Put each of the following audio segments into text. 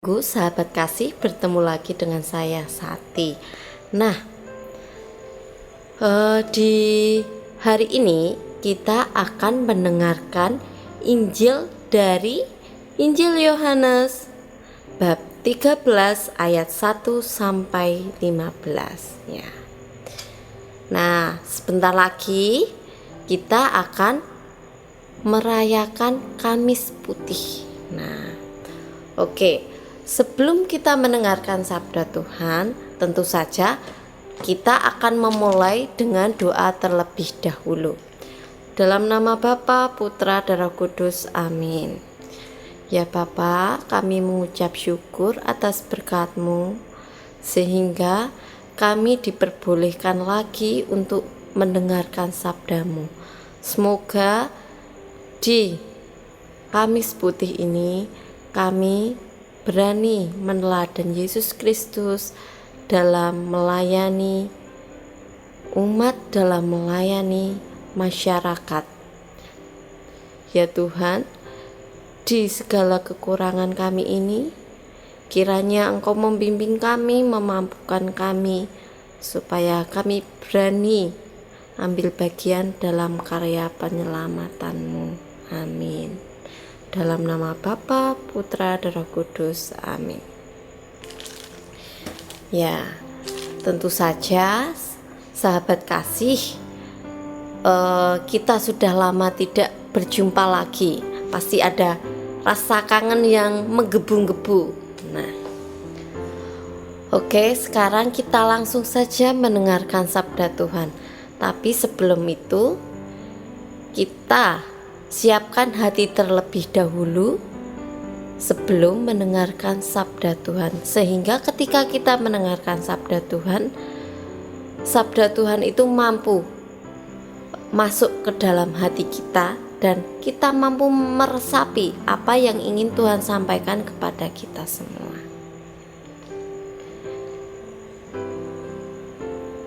Sahabat kasih, bertemu lagi dengan saya Sati. Nah, di hari ini kita akan mendengarkan Injil dari Injil Yohanes bab 13 ayat 1 sampai 15 ya. Nah, sebentar lagi kita akan merayakan Kamis Putih. Nah, oke. Sebelum kita mendengarkan sabda Tuhan, tentu saja kita akan memulai dengan doa terlebih dahulu. Dalam nama Bapa, Putra, dan Roh Kudus, amin. Ya Bapa, kami mengucap syukur atas berkat-Mu, sehingga kami diperbolehkan lagi untuk mendengarkan sabda-Mu. Semoga di Kamis Putih ini kami berani meneladan Yesus Kristus dalam melayani umat, dalam melayani masyarakat. Ya Tuhan, di segala kekurangan kami ini, kiranya Engkau membimbing kami, memampukan kami, supaya kami berani ambil bagian dalam karya penyelamatan-Mu. Amin. Dalam nama Bapa, Putra, dan Roh Kudus, amin. Ya, tentu saja sahabat kasih, kita sudah lama tidak berjumpa lagi. Pasti ada rasa kangen yang menggebu-gebu. Nah, oke, sekarang kita langsung saja mendengarkan sabda Tuhan. Tapi sebelum itu, kita siapkan hati terlebih dahulu sebelum mendengarkan sabda Tuhan, sehingga ketika kita mendengarkan sabda Tuhan itu mampu masuk ke dalam hati kita dan kita mampu meresapi apa yang ingin Tuhan sampaikan kepada kita semua.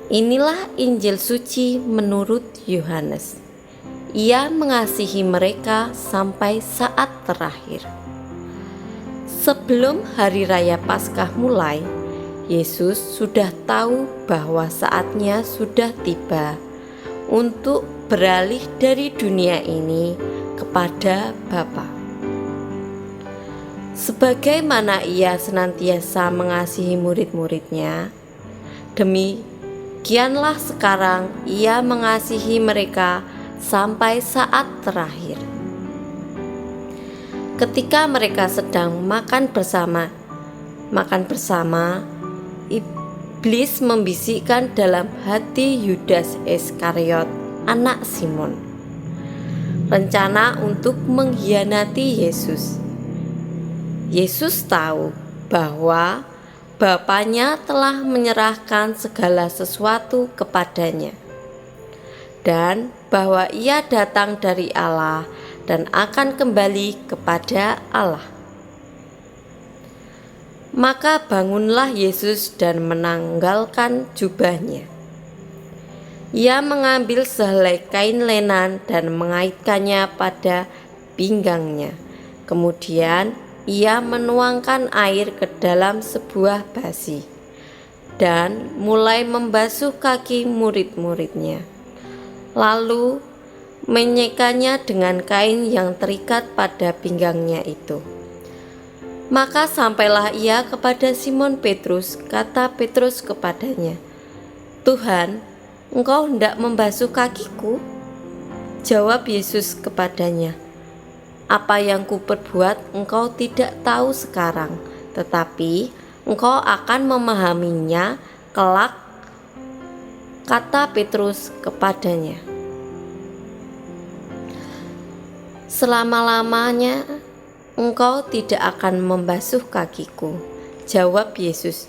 Inilah Injil suci menurut Yohanes. Ia mengasihi mereka sampai saat terakhir. Sebelum hari raya Paskah mulai, Yesus sudah tahu bahwa saatnya sudah tiba untuk beralih dari dunia ini kepada Bapa. Sebagaimana Ia senantiasa mengasihi murid-muridnya, demikianlah sekarang Ia mengasihi mereka sampai saat terakhir. Ketika mereka sedang makan bersama, iblis membisikkan dalam hati Yudas Iskariot, anak Simon, rencana untuk mengkhianati Yesus. Yesus tahu bahwa Bapanya telah menyerahkan segala sesuatu kepadanya, dan bahwa Ia datang dari Allah dan akan kembali kepada Allah. Maka bangunlah Yesus dan menanggalkan jubahnya. Ia mengambil sehelai kain lenan dan mengaitkannya pada pinggangnya. Kemudian Ia menuangkan air ke dalam sebuah basi dan mulai membasuh kaki murid-muridnya. Lalu menyekanya dengan kain yang terikat pada pinggangnya itu. Maka sampailah Ia kepada Simon Petrus. Kata Petrus kepadanya, "Tuhan, Engkau hendak membasuh kakiku?" Jawab Yesus kepadanya, "Apa yang kuperbuat engkau tidak tahu sekarang, tetapi engkau akan memahaminya kelak." Kata Petrus kepadanya, "Selama-lamanya engkau tidak akan membasuh kakiku." Jawab Yesus,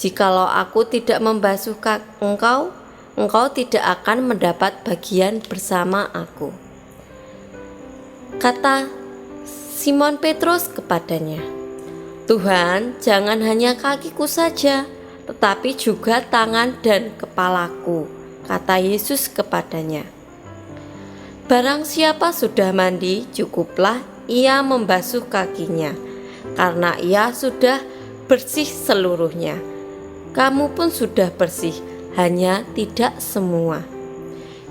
"Jikalau aku tidak membasuh engkau, engkau tidak akan mendapat bagian bersama aku." Kata Simon Petrus kepadanya, "Tuhan, jangan hanya kakiku saja, tetapi juga tangan dan kepalaku." Kata Yesus kepadanya, "Barang siapa sudah mandi, cukuplah ia membasuh kakinya, karena ia sudah bersih seluruhnya. Kamu pun sudah bersih, hanya tidak semua."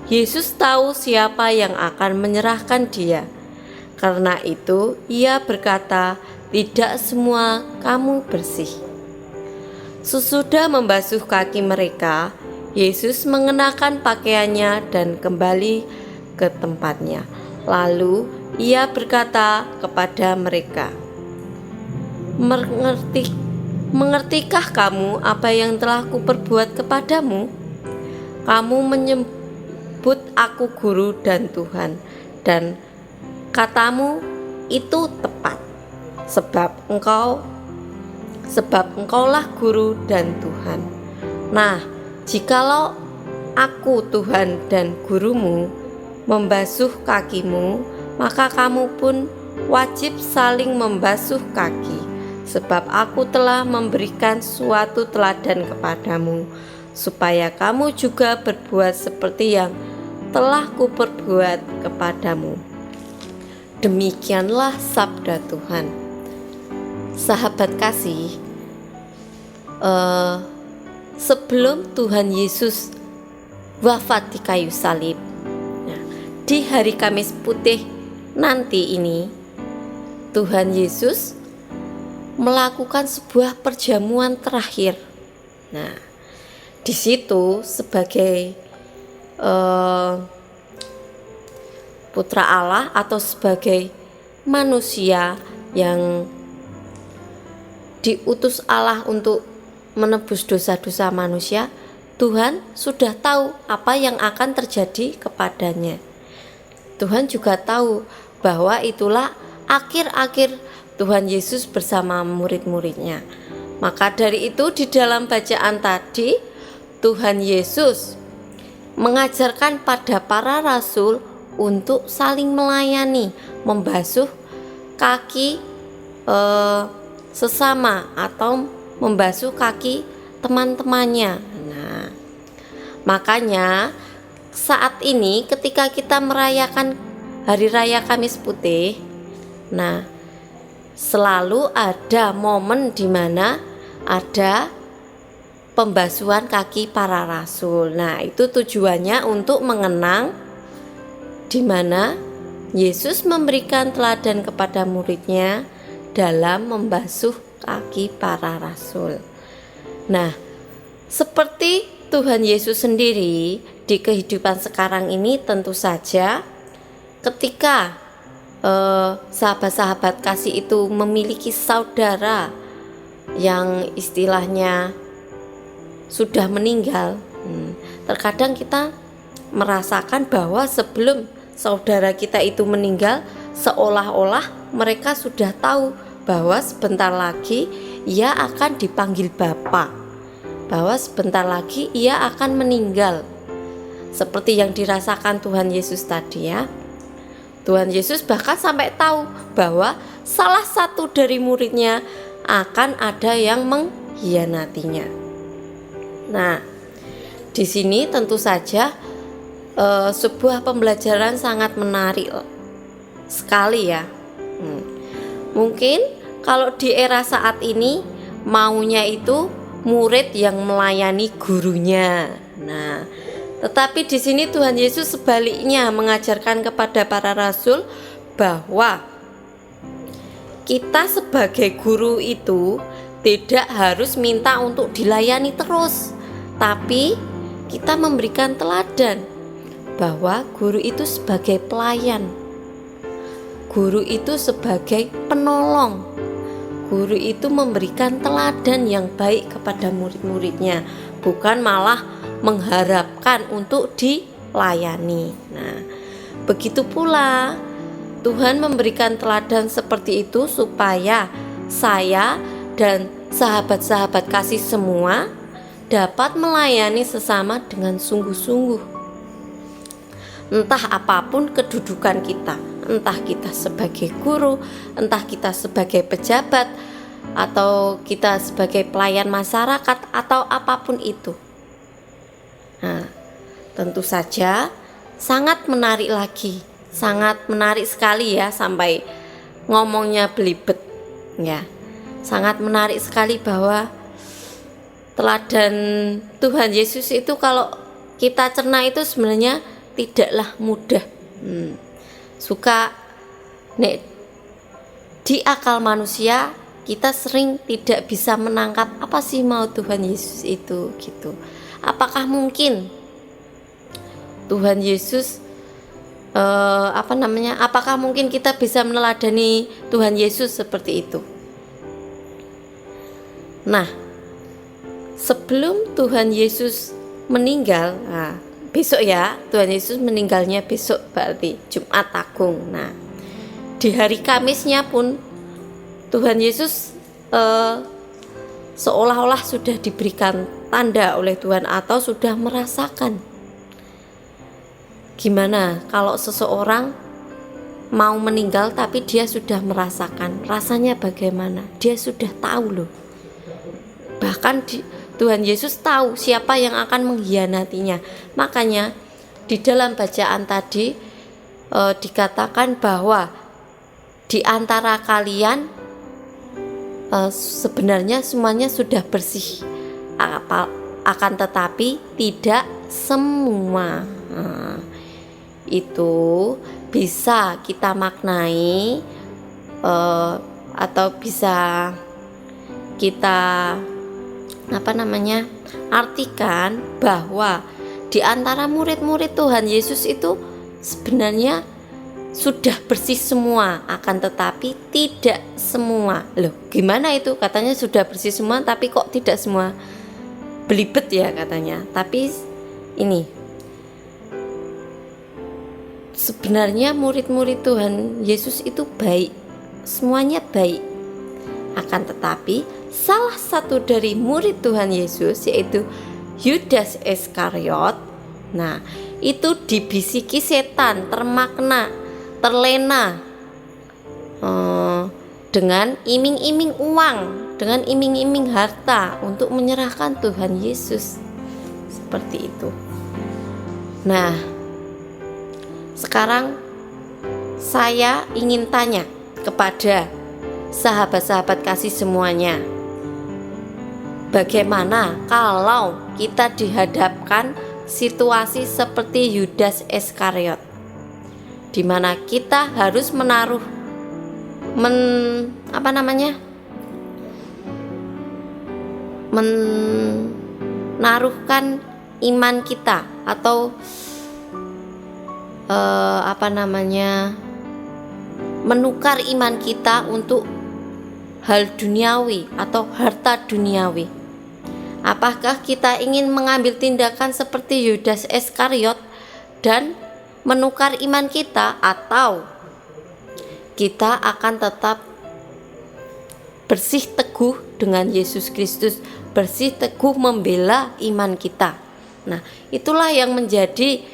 Yesus tahu siapa yang akan menyerahkan dia. Karena itu ia berkata, "Tidak semua kamu bersih." Sesudah membasuh kaki mereka, Yesus mengenakan pakaiannya dan kembali ke tempatnya. Lalu ia berkata kepada mereka, Mengertikah kamu apa yang telah kuperbuat kepadamu? Kamu menyebut aku guru dan Tuhan, dan katamu itu tepat, sebab engkaulah guru dan Tuhan. Nah, jikalau aku Tuhan dan gurumu membasuh kakimu, maka kamu pun wajib saling membasuh kaki, sebab aku telah memberikan suatu teladan kepadamu, supaya kamu juga berbuat seperti yang telah kuperbuat kepadamu. Demikianlah sabda Tuhan. Sahabat kasih, sebelum Tuhan Yesus wafat di kayu salib, di hari Kamis Putih nanti ini, Tuhan Yesus melakukan sebuah perjamuan terakhir. Nah, di situ sebagai putra Allah atau sebagai manusia yang diutus Allah untuk menebus dosa-dosa manusia, Tuhan sudah tahu apa yang akan terjadi kepadanya. Tuhan juga tahu bahwa itulah akhir-akhir Tuhan Yesus bersama murid-muridnya. Maka dari itu di dalam bacaan tadi, Tuhan Yesus mengajarkan pada para rasul untuk saling melayani, membasuh kaki sesama atau membasuh kaki teman-temannya. Nah, makanya saat ini ketika kita merayakan Hari Raya Kamis Putih, nah selalu ada momen di mana ada pembasuhan kaki para rasul. Nah, itu tujuannya untuk mengenang di mana Yesus memberikan teladan kepada muridnya dalam membasuh kaki para rasul. Nah, seperti Tuhan Yesus sendiri di kehidupan sekarang ini, tentu saja ketika sahabat-sahabat kasih itu memiliki saudara yang istilahnya sudah meninggal, terkadang kita merasakan bahwa sebelum saudara kita itu meninggal, seolah-olah mereka sudah tahu bahwa sebentar lagi ia akan dipanggil Bapa, bahwa sebentar lagi ia akan meninggal. Seperti yang dirasakan Tuhan Yesus tadi ya. Tuhan Yesus bahkan sampai tahu bahwa salah satu dari muridnya akan ada yang mengkhianatinya. Nah, di sini tentu saja sebuah pembelajaran sangat menarik sekali ya. Mungkin kalau di era saat ini maunya itu murid yang melayani gurunya. Nah, tetapi di sini Tuhan Yesus sebaliknya mengajarkan kepada para rasul bahwa kita sebagai guru itu tidak harus minta untuk dilayani terus, tapi kita memberikan teladan bahwa guru itu sebagai pelayan, guru itu sebagai penolong, guru itu memberikan teladan yang baik kepada murid-muridnya, bukan malah mengharapkan untuk dilayani. Nah, begitu pula Tuhan memberikan teladan seperti itu supaya saya dan sahabat-sahabat kasih semua dapat melayani sesama dengan sungguh-sungguh. Entah apapun kedudukan kita, entah kita sebagai guru, entah kita sebagai pejabat, atau kita sebagai pelayan masyarakat, atau apapun itu. Nah, tentu saja sangat menarik lagi, sangat menarik sekali ya, sampai ngomongnya belibet. Ya, sangat menarik sekali bahwa teladan Tuhan Yesus itu kalau kita cerna itu sebenarnya tidaklah mudah. Suka nek di akal manusia kita sering tidak bisa menangkap apa sih mau Tuhan Yesus itu gitu. Apakah mungkin Tuhan Yesus apakah mungkin kita bisa meneladani Tuhan Yesus seperti itu? Nah, sebelum Tuhan Yesus meninggal, besok ya, Tuhan Yesus meninggalnya besok berarti Jumat Agung. Nah, di hari Kamisnya pun Tuhan Yesus seolah-olah sudah diberikan tanda oleh Tuhan atau sudah merasakan. Gimana kalau seseorang mau meninggal tapi dia sudah merasakan, rasanya bagaimana? Dia sudah tahu loh. Bahkan Tuhan Yesus tahu siapa yang akan mengkhianatinya. Makanya di dalam bacaan tadi dikatakan bahwa di antara kalian sebenarnya semuanya sudah bersih, akan tetapi tidak semua. Itu bisa kita maknai atau bisa kita artikan bahwa di antara murid-murid Tuhan Yesus itu sebenarnya sudah bersih semua, akan tetapi tidak semua. Loh, gimana itu? Katanya sudah bersih semua tapi kok tidak semua? Belibet ya katanya. Tapi ini sebenarnya murid-murid Tuhan Yesus itu baik, semuanya baik. Akan tetapi salah satu dari murid Tuhan Yesus, yaitu Yudas Iskariot, nah itu dibisiki setan, terlena dengan iming-iming uang, dengan iming-iming harta untuk menyerahkan Tuhan Yesus. Seperti itu. Nah, sekarang saya ingin tanya kepada sahabat-sahabat kasih semuanya, bagaimana kalau kita dihadapkan situasi seperti Yudas Iskariot, di mana kita harus menaruhkan iman kita atau menukar iman kita untuk hal duniawi atau harta duniawi. Apakah kita ingin mengambil tindakan seperti Yudas Iskariot dan menukar iman kita, atau kita akan tetap bersih teguh dengan Yesus Kristus, bersih teguh membela iman kita? Nah, itulah yang menjadi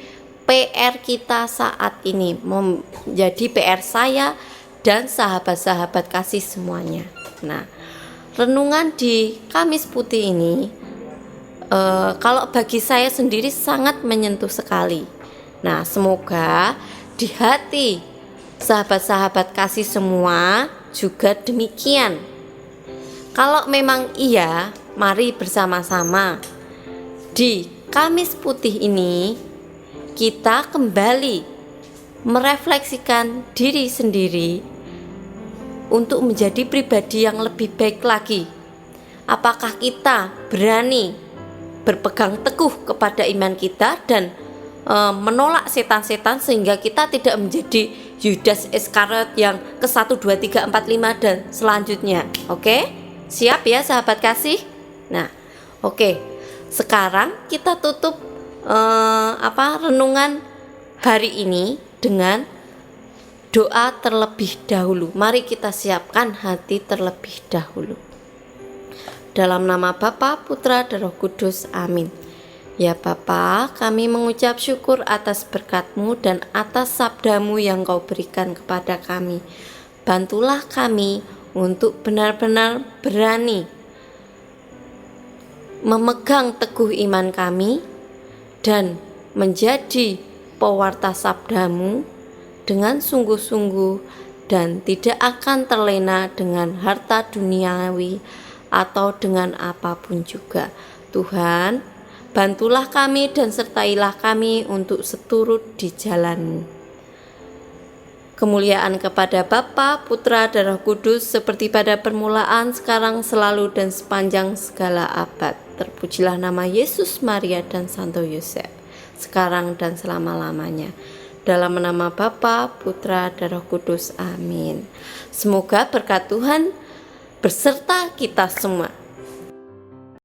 PR kita saat ini, menjadi PR saya dan sahabat-sahabat kasih semuanya. Nah, renungan di Kamis Putih ini kalau bagi saya sendiri sangat menyentuh sekali. Nah, semoga di hati sahabat-sahabat kasih semua juga demikian. Kalau memang iya, mari bersama-sama di Kamis Putih ini kita kembali merefleksikan diri sendiri untuk menjadi pribadi yang lebih baik lagi. Apakah kita berani berpegang teguh kepada iman kita dan menolak setan-setan sehingga kita tidak menjadi Yudas Iskariot yang ke-1, 2, 3, 4, 5 dan selanjutnya. Oke? Siap ya sahabat kasih? Nah, oke. Sekarang kita tutup renungan hari ini dengan doa terlebih dahulu. Mari kita siapkan hati terlebih dahulu. Dalam nama Bapa, Putra, dan Roh Kudus. Amin. Ya Bapa, kami mengucap syukur atas berkat-Mu dan atas sabda-Mu yang Kau berikan kepada kami. Bantulah kami untuk benar-benar berani memegang teguh iman kami dan menjadi pewarta sabda-Mu dengan sungguh-sungguh dan tidak akan terlena dengan harta duniawi atau dengan apapun juga. Tuhan, bantulah kami dan sertailah kami untuk seturut di jalan-Mu. Kemuliaan kepada Bapa, Putra, dan Roh Kudus, seperti pada permulaan, sekarang, selalu, dan sepanjang segala abad. Terpujilah nama Yesus, Maria, dan Santo Yosef, sekarang dan selama-lamanya. Dalam nama Bapa, Putra, dan Roh Kudus. Amin. Semoga berkat Tuhan berserta kita semua.